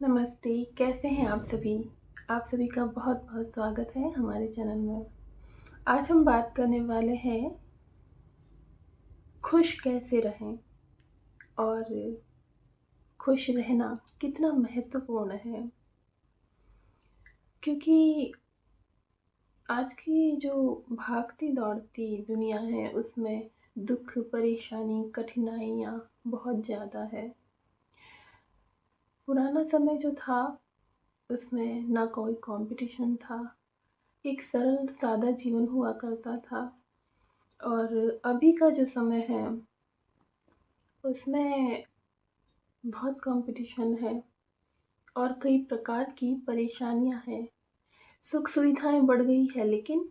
नमस्ते, कैसे हैं आप सभी? आप सभी का बहुत-बहुत स्वागत है हमारे चैनल में। आज हम बात करने वाले हैं खुश कैसे रहें और खुश रहना कितना महत्वपूर्ण है। क्योंकि आज की जो भागती-दौड़ती दुनिया है उसमें दुःख, परेशानी, कठिनाइयाँ बहुत ज़्यादा है। पुराना समय जो था उसमें ना कोई कॉम्पिटिशन था, एक सरल सादा जीवन हुआ करता था। और अभी का जो समय है उसमें बहुत कंपटीशन है और कई प्रकार की परेशानियां हैं। सुख सुविधाएं बढ़ गई है लेकिन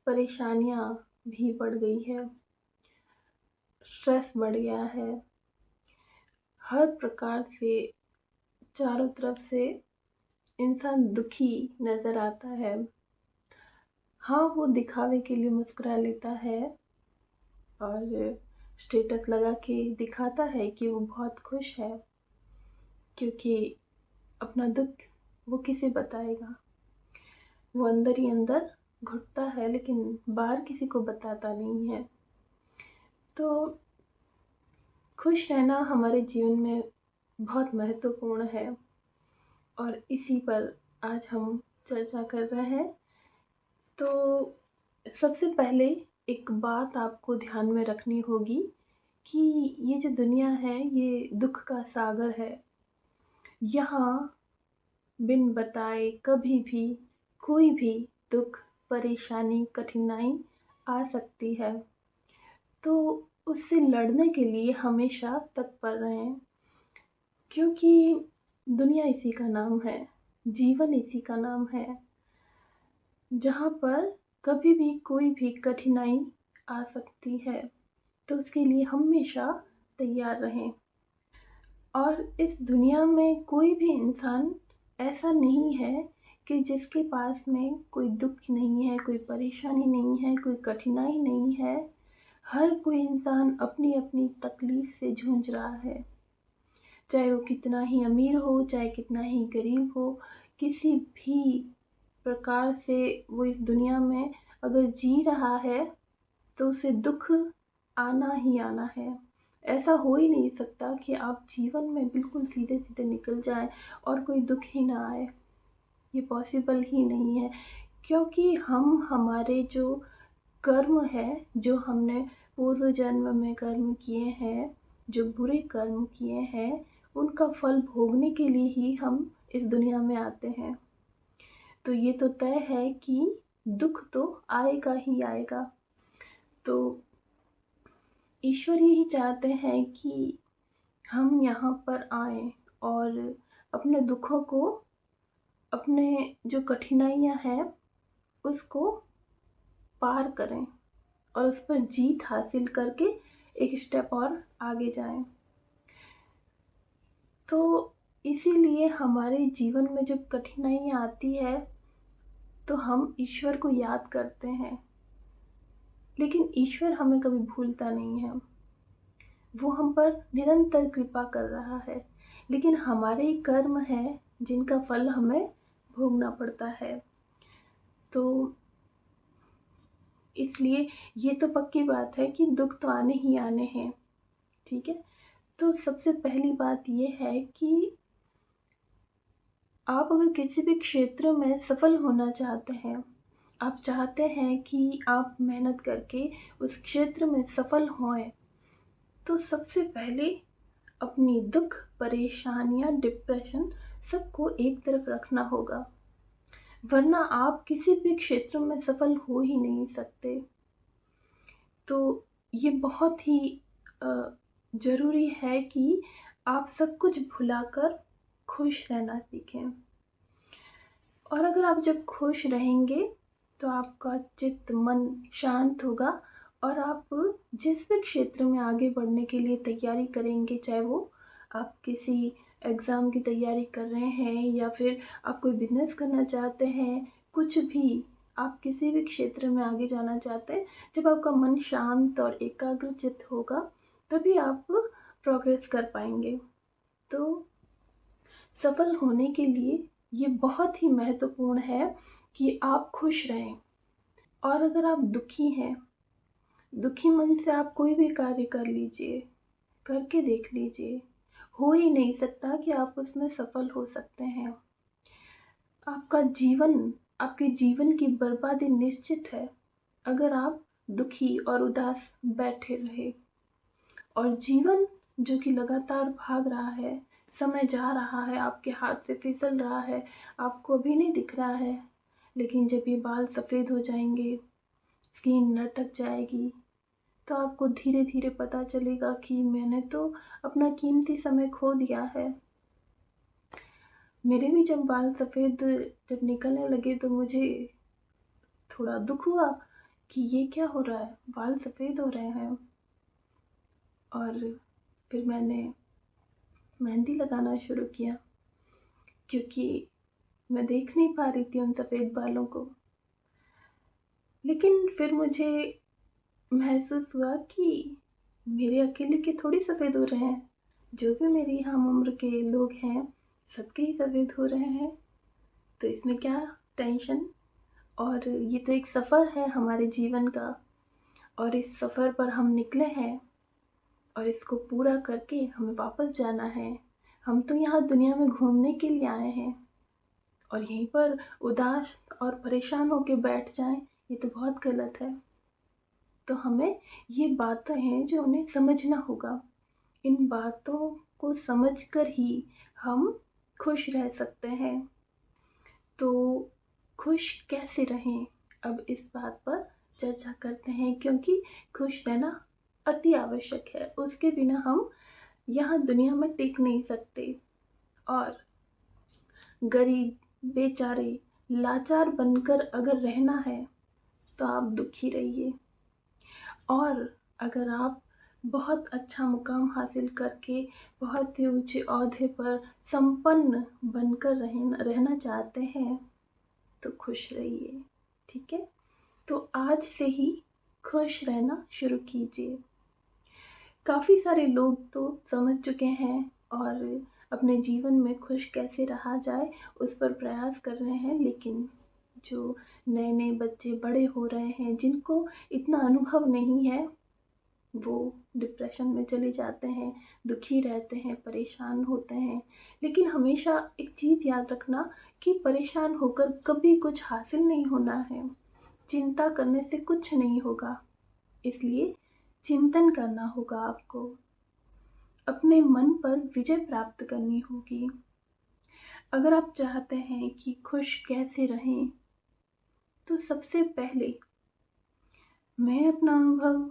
परेशानियां भी बढ़ गई है। स्ट्रेस बढ़ गया है। हर प्रकार से चारों तरफ से इंसान दुखी नज़र आता है। हाँ, वो दिखावे के लिए मुस्कुरा लेता है और स्टेटस लगा के दिखाता है कि वो बहुत खुश है, क्योंकि अपना दुख वो किसे बताएगा। वो अंदर ही अंदर घुटता है लेकिन बाहर किसी को बताता नहीं है। तो खुश रहना हमारे जीवन में बहुत महत्वपूर्ण है और इसी पर आज हम चर्चा कर रहे हैं। तो सबसे पहले एक बात आपको ध्यान में रखनी होगी कि ये जो दुनिया है ये दुख का सागर है। यहाँ बिन बताए कभी भी कोई भी दुख, परेशानी, कठिनाई आ सकती है। तो उससे लड़ने के लिए हमेशा तत्पर रहें, क्योंकि दुनिया इसी का नाम है, जीवन इसी का नाम है, जहाँ पर कभी भी कोई भी कठिनाई आ सकती है। तो उसके लिए हमेशा तैयार रहें। और इस दुनिया में कोई भी इंसान ऐसा नहीं है कि जिसके पास में कोई दुख नहीं है, कोई परेशानी नहीं है, कोई कठिनाई नहीं है। हर कोई इंसान अपनी अपनी तकलीफ से जूझ रहा है, चाहे वो कितना ही अमीर हो, चाहे कितना ही गरीब हो। किसी भी प्रकार से वो इस दुनिया में अगर जी रहा है तो उसे दुख आना ही आना है। ऐसा हो ही नहीं सकता कि आप जीवन में बिल्कुल सीधे सीधे निकल जाएं और कोई दुख ही ना आए। ये पॉसिबल ही नहीं है, क्योंकि हम हमारे जो कर्म है, जो हमने पूर्व जन्म में कर्म किए हैं, जो बुरे कर्म किए हैं, उनका फल भोगने के लिए ही हम इस दुनिया में आते हैं। तो ये तो तय है कि दुख तो आएगा ही आएगा। तो ईश्वर यही चाहते हैं कि हम यहाँ पर आएँ और अपने दुखों को, अपने जो कठिनाइयाँ हैं उसको पार करें और उस पर जीत हासिल करके एक स्टेप और आगे जाएं। तो इसीलिए हमारे जीवन में जब कठिनाइयाँ आती है तो हम ईश्वर को याद करते हैं, लेकिन ईश्वर हमें कभी भूलता नहीं है। वो हम पर निरंतर कृपा कर रहा है, लेकिन हमारे ही कर्म हैं जिनका फल हमें भोगना पड़ता है। तो इसलिए ये तो पक्की बात है कि दुख तो आने ही आने हैं, ठीक है। तो सबसे पहली बात ये है कि आप अगर किसी भी क्षेत्र में सफल होना चाहते हैं, आप चाहते हैं कि आप मेहनत करके उस क्षेत्र में सफल होएं, तो सबसे पहले अपनी दुख, परेशानियाँ, डिप्रेशन सबको एक तरफ रखना होगा, वरना आप किसी भी क्षेत्र में सफल हो ही नहीं सकते। तो ये बहुत ही ज़रूरी है कि आप सब कुछ भुलाकर खुश रहना सीखें। और अगर आप जब खुश रहेंगे तो आपका चित्त, मन शांत होगा और आप जिस भी क्षेत्र में आगे बढ़ने के लिए तैयारी करेंगे, चाहे वो आप किसी एग्ज़ाम की तैयारी कर रहे हैं या फिर आप कोई बिज़नेस करना चाहते हैं, कुछ भी आप किसी भी क्षेत्र में आगे जाना चाहते हैं, जब आपका मन शांत और एकाग्रचित्त होगा तभी आप प्रोग्रेस कर पाएंगे। तो सफल होने के लिए ये बहुत ही महत्वपूर्ण है कि आप खुश रहें। और अगर आप दुखी हैं, दुखी मन से आप कोई भी कार्य कर लीजिए, करके देख लीजिए, हो ही नहीं सकता कि आप उसमें सफल हो सकते हैं। आपका जीवन, आपके जीवन की बर्बादी निश्चित है अगर आप दुखी और उदास बैठे रहे। और जीवन जो कि लगातार भाग रहा है, समय जा रहा है, आपके हाथ से फिसल रहा है, आपको अभी नहीं दिख रहा है, लेकिन जब ये बाल सफ़ेद हो जाएंगे, स्किन लटक जाएगी, तो आपको धीरे धीरे पता चलेगा कि मैंने तो अपना कीमती समय खो दिया है। मेरे भी जब बाल सफ़ेद जब निकलने लगे तो मुझे थोड़ा दुख हुआ कि ये क्या हो रहा है, बाल सफ़ेद हो रहे हैं। और फिर मैंने मेहंदी लगाना शुरू किया, क्योंकि मैं देख नहीं पा रही थी उन सफ़ेद बालों को। लेकिन फिर मुझे महसूस हुआ कि मेरे अकेले के थोड़ी सफ़ेद हो रहे हैं, जो भी मेरी हम उम्र के लोग हैं सबके ही सफ़ेद हो रहे हैं, तो इसमें क्या टेंशन। और ये तो एक सफ़र है हमारे जीवन का, और इस सफ़र पर हम निकले हैं और इसको पूरा करके हमें वापस जाना है। हम तो यहाँ दुनिया में घूमने के लिए आए हैं, और यहीं पर उदास और परेशान होकर बैठ जाएं, ये तो बहुत गलत है। तो हमें ये बातें हैं जो उन्हें समझना होगा। इन बातों को समझकर ही हम खुश रह सकते हैं। तो खुश कैसे रहें, अब इस बात पर चर्चा करते हैं, क्योंकि खुश रहना अति आवश्यक है। उसके बिना हम यहाँ दुनिया में टिक नहीं सकते। और गरीब, बेचारे, लाचार बनकर अगर रहना है तो आप दुखी रहिए। और अगर आप बहुत अच्छा मुकाम हासिल करके बहुत ही ऊंचे ओहदे पर संपन्न बनकर रहना चाहते हैं तो खुश रहिए। ठीक है, तो आज से ही खुश रहना शुरू कीजिए। काफ़ी सारे लोग तो समझ चुके हैं और अपने जीवन में खुश कैसे रहा जाए उस पर प्रयास कर रहे हैं, लेकिन जो नए नए बच्चे बड़े हो रहे हैं, जिनको इतना अनुभव नहीं है, वो डिप्रेशन में चले जाते हैं, दुखी रहते हैं, परेशान होते हैं। लेकिन हमेशा एक चीज़ याद रखना कि परेशान होकर कभी कुछ हासिल नहीं होना है। चिंता करने से कुछ नहीं होगा, इसलिए चिंतन करना होगा। आपको अपने मन पर विजय प्राप्त करनी होगी। अगर आप चाहते हैं कि खुश कैसे रहें, तो सबसे पहले मैं अपना अनुभव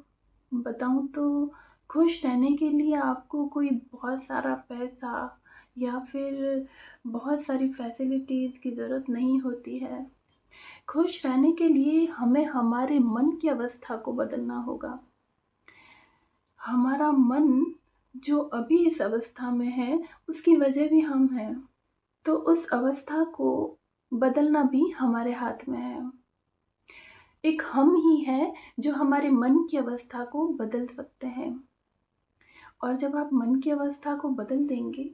बताऊं तो खुश रहने के लिए आपको कोई बहुत सारा पैसा या फिर बहुत सारी फैसिलिटीज़ की ज़रूरत नहीं होती है। खुश रहने के लिए हमें हमारे मन की अवस्था को बदलना होगा। हमारा मन जो अभी इस अवस्था में है, उसकी वजह भी हम हैं, तो उस अवस्था को बदलना भी हमारे हाथ में है। एक हम ही है जो हमारे मन की अवस्था को बदल सकते हैं। और जब आप मन की अवस्था को बदल देंगे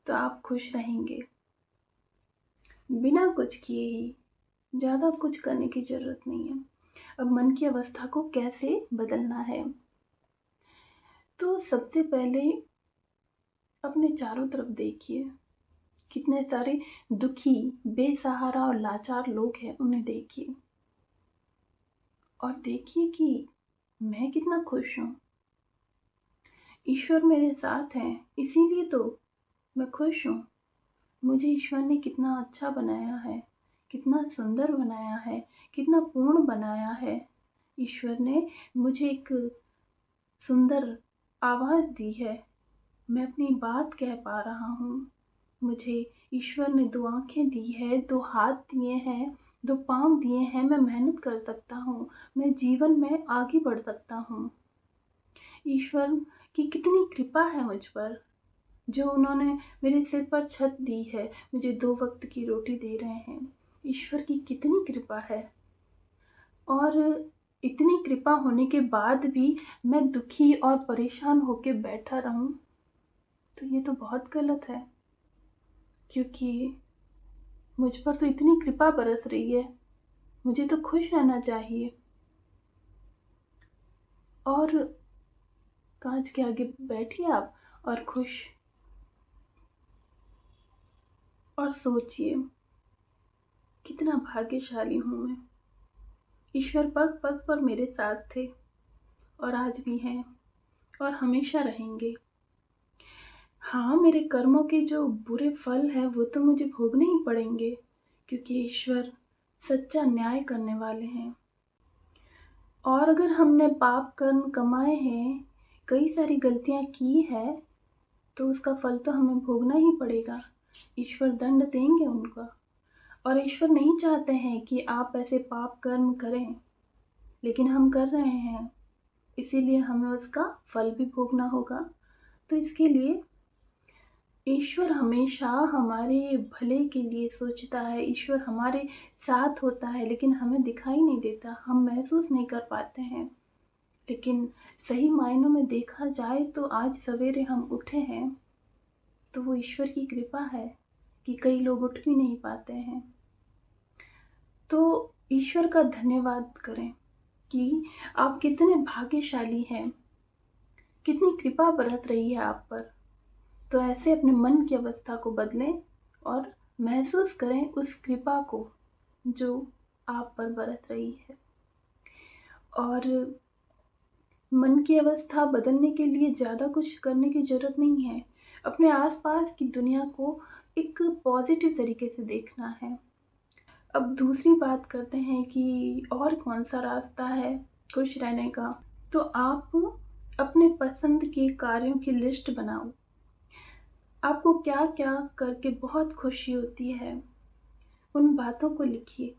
तो आप खुश रहेंगे, बिना कुछ किए ही। ज़्यादा कुछ करने की ज़रूरत नहीं है। अब मन की अवस्था को कैसे बदलना है, तो सबसे पहले अपने चारों तरफ देखिए, कितने सारे दुखी, बेसहारा और लाचार लोग हैं, उन्हें देखिए और देखिए कि मैं कितना खुश हूँ। ईश्वर मेरे साथ हैं, इसीलिए तो मैं खुश हूँ। मुझे ईश्वर ने कितना अच्छा बनाया है, कितना सुंदर बनाया है, कितना पूर्ण बनाया है। ईश्वर ने मुझे एक सुंदर आवाज़ दी है, मैं अपनी बात कह पा रहा हूँ। मुझे ईश्वर ने 2 आँखें दी है, 2 हाथ दिए हैं, 2 पाँव दिए हैं। मैं मेहनत कर सकता हूँ, मैं जीवन में आगे बढ़ सकता हूँ। ईश्वर की कितनी कृपा है मुझ पर, जो उन्होंने मेरे सिर पर छत दी है, मुझे 2 वक्त की रोटी दे रहे हैं। ईश्वर की कितनी कृपा है। और इतनी कृपा होने के बाद भी मैं दुखी और परेशान होकर बैठा रहूं, तो ये तो बहुत गलत है। क्योंकि मुझ पर तो इतनी कृपा बरस रही है, मुझे तो खुश रहना चाहिए। और कांच के आगे बैठिए आप और खुश, और सोचिए कितना भाग्यशाली हूँ मैं। ईश्वर पग पग पर मेरे साथ थे और आज भी हैं और हमेशा रहेंगे। हाँ, मेरे कर्मों के जो बुरे फल हैं वो तो मुझे भोगने ही पड़ेंगे, क्योंकि ईश्वर सच्चा न्याय करने वाले हैं। और अगर हमने पाप कर्म कमाए हैं, कई सारी गलतियाँ की है, तो उसका फल तो हमें भोगना ही पड़ेगा। ईश्वर दंड देंगे उनका। और ईश्वर नहीं चाहते हैं कि आप ऐसे पाप कर्म करें, लेकिन हम कर रहे हैं, इसीलिए हमें उसका फल भी भोगना होगा। तो इसके लिए ईश्वर हमेशा हमारे भले के लिए सोचता है। ईश्वर हमारे साथ होता है, लेकिन हमें दिखाई नहीं देता, हम महसूस नहीं कर पाते हैं। लेकिन सही मायनों में देखा जाए तो आज सवेरे हम उठे हैं तो वो ईश्वर की कृपा है कि कई लोग उठ भी नहीं पाते हैं। तो ईश्वर का धन्यवाद करें कि आप कितने भाग्यशाली हैं, कितनी कृपा बरस रही है आप पर। तो ऐसे अपने मन की अवस्था को बदलें और महसूस करें उस कृपा को जो आप पर बरस रही है। और मन की अवस्था बदलने के लिए ज़्यादा कुछ करने की ज़रूरत नहीं है। अपने आसपास की दुनिया को एक पॉजिटिव तरीके से देखना है। अब दूसरी बात करते हैं कि और कौन सा रास्ता है खुश रहने का। तो आप अपने पसंद के कार्यों की लिस्ट बनाओ। आपको क्या क्या करके बहुत खुशी होती है, उन बातों को लिखिए।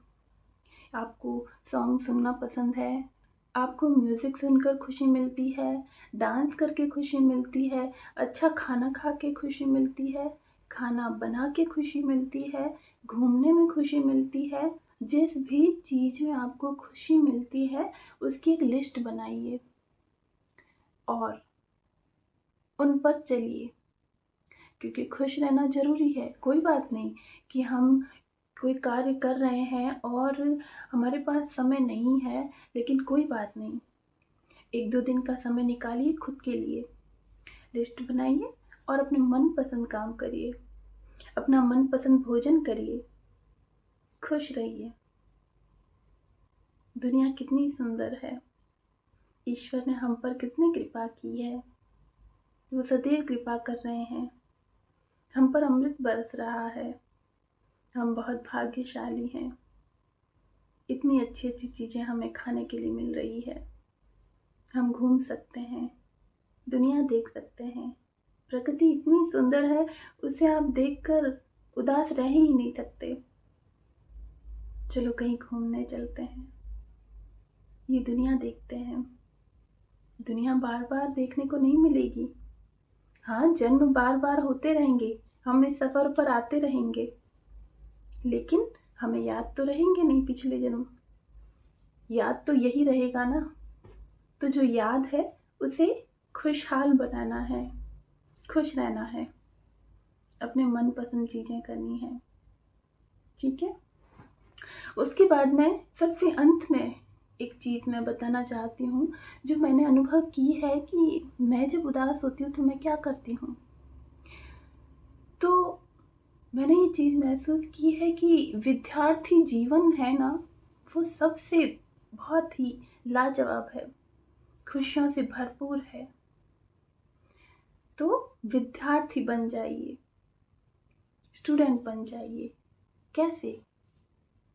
आपको सॉन्ग सुनना पसंद है, आपको म्यूज़िक सुनकर खुशी मिलती है, डांस करके खुशी मिलती है, अच्छा खाना खा के खुशी मिलती है, खाना बना के खुशी मिलती है, घूमने में खुशी मिलती है। जिस भी चीज़ में आपको खुशी मिलती है उसकी एक लिस्ट बनाइए और उन पर चलिए, क्योंकि खुश रहना ज़रूरी है। कोई बात नहीं कि हम कोई कार्य कर रहे हैं और हमारे पास समय नहीं है, लेकिन कोई बात नहीं, 1-2 दिन का समय निकालिए खुद के लिए, लिस्ट बनाइए और अपने मनपसंद काम करिए, अपना मनपसंद भोजन करिए, खुश रहिए। दुनिया कितनी सुंदर है, ईश्वर ने हम पर कितनी कृपा की है, वो सदैव कृपा कर रहे हैं, हम पर अमृत बरस रहा है। हम बहुत भाग्यशाली हैं, इतनी अच्छी अच्छी चीज़ें हमें खाने के लिए मिल रही है। हम घूम सकते हैं, दुनिया देख सकते हैं, प्रकृति इतनी सुंदर है, उसे आप देखकर उदास रह ही नहीं सकते। चलो कहीं घूमने चलते हैं, ये दुनिया देखते हैं। दुनिया बार बार देखने को नहीं मिलेगी। हाँ, जन्म बार बार होते रहेंगे, हम इस सफ़र पर आते रहेंगे, लेकिन हमें याद तो रहेंगे नहीं पिछले जन्म, याद तो यही रहेगा ना। तो जो याद है उसे खुशहाल बनाना है, खुश रहना है, अपने मनपसंद चीज़ें करनी है, ठीक है। उसके बाद मैं सबसे अंत में एक चीज़ मैं बताना चाहती हूँ जो मैंने अनुभव की है कि मैं जब उदास होती हूँ तो मैं क्या करती हूँ। तो मैंने ये चीज़ महसूस की है कि विद्यार्थी जीवन है ना, वो सबसे बहुत ही लाजवाब है, खुशियों से भरपूर है। तो विद्यार्थी बन जाइए, स्टूडेंट बन जाइए। कैसे?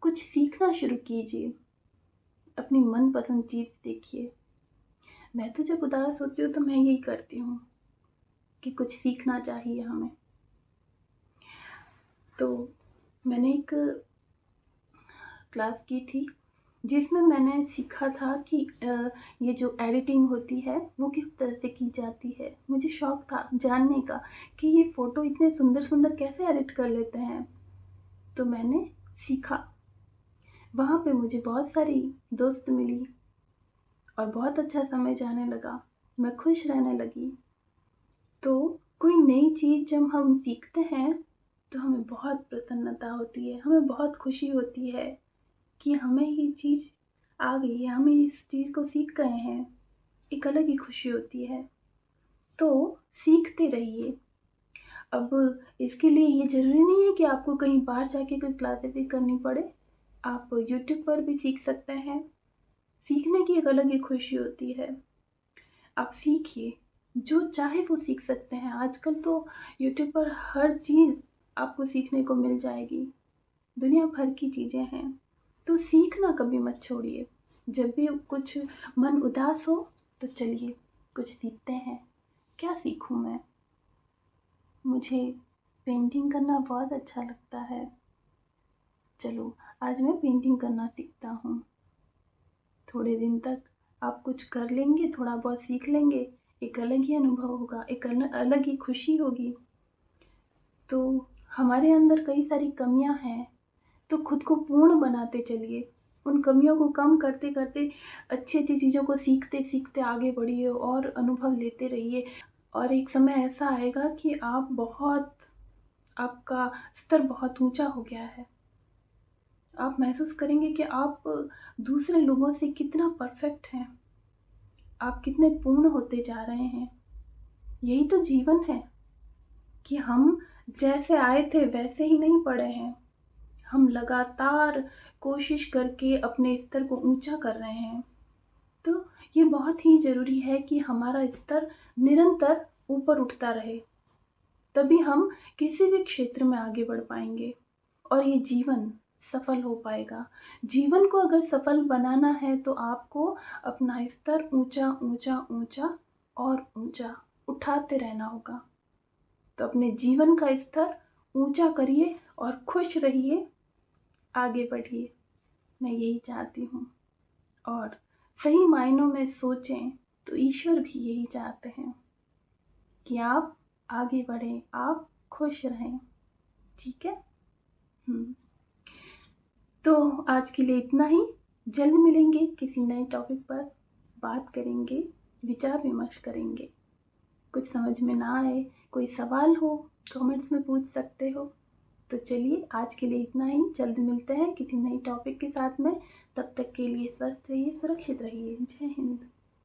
कुछ सीखना शुरू कीजिए, अपनी मनपसंद चीज़ देखिए। मैं तो जब उदास होती हूँ तो मैं यही करती हूँ कि कुछ सीखना चाहिए हमें। तो मैंने एक क्लास की थी जिसमें मैंने सीखा था कि ये जो एडिटिंग होती है वो किस तरह से की जाती है। मुझे शौक़ था जानने का कि ये फ़ोटो इतने सुंदर सुंदर कैसे एडिट कर लेते हैं। तो मैंने सीखा, वहाँ पे मुझे बहुत सारी दोस्त मिली और बहुत अच्छा समय जाने लगा, मैं खुश रहने लगी। तो कोई नई चीज़ जब हम सीखते हैं तो हमें बहुत प्रसन्नता होती है, हमें बहुत खुशी होती है कि हमें ये चीज़ आ गई है, हमें इस चीज़ को सीख गए हैं, एक अलग ही खुशी होती है। तो सीखते रहिए। अब इसके लिए ये ज़रूरी नहीं है कि आपको कहीं बाहर जाके कोई क्लासेस भी करनी पड़े, आप यूट्यूब पर भी सीख सकते हैं। सीखने की एक अलग ही खुशी होती है। आप सीखिए, जो चाहे वो सीख सकते हैं। आजकल तो यूट्यूब पर हर चीज़ आपको सीखने को मिल जाएगी, दुनिया भर की चीज़ें हैं। तो सीखना कभी मत छोड़िए। जब भी कुछ मन उदास हो तो चलिए कुछ सीखते हैं। क्या सीखूं मैं? मुझे पेंटिंग करना बहुत अच्छा लगता है। चलो आज मैं पेंटिंग करना सीखता हूँ। थोड़े दिन तक आप कुछ कर लेंगे, थोड़ा बहुत सीख लेंगे, एक अलग ही अनुभव होगा, एक अलग ही खुशी होगी। तो हमारे अंदर कई सारी कमियां हैं, तो खुद को पूर्ण बनाते चलिए। उन कमियों को कम करते करते अच्छी अच्छी चीज़ों को सीखते सीखते आगे बढ़िए और अनुभव लेते रहिए। और एक समय ऐसा आएगा कि आपका स्तर बहुत ऊंचा हो गया है। आप महसूस करेंगे कि आप दूसरे लोगों से कितना परफेक्ट हैं, आप कितने पूर्ण होते जा रहे हैं। यही तो जीवन है कि हम जैसे आए थे वैसे ही नहीं पड़े हैं। हम लगातार कोशिश करके अपने स्तर को ऊंचा कर रहे हैं। तो ये बहुत ही ज़रूरी है कि हमारा स्तर निरंतर ऊपर उठता रहे, तभी हम किसी भी क्षेत्र में आगे बढ़ पाएंगे और ये जीवन सफल हो पाएगा। जीवन को अगर सफल बनाना है तो आपको अपना स्तर ऊंचा ऊंचा ऊंचा और ऊंचा उठाते रहना होगा। तो अपने जीवन का स्तर ऊंचा करिए और खुश रहिए, आगे बढ़िए। मैं यही चाहती हूँ। और सही मायनों में सोचें तो ईश्वर भी यही चाहते हैं कि आप आगे बढ़ें, आप खुश रहें। ठीक है? तो आज के लिए इतना ही। जल्द मिलेंगे किसी नए टॉपिक पर, बात करेंगे, विचार विमर्श करेंगे। कुछ समझ में ना आए, कोई सवाल हो, कमेंट्स में पूछ सकते हो। तो चलिए आज के लिए इतना ही। जल्द मिलते हैं किसी नई टॉपिक के साथ में। तब तक के लिए स्वस्थ रहिए, सुरक्षित रहिए। जय हिंद।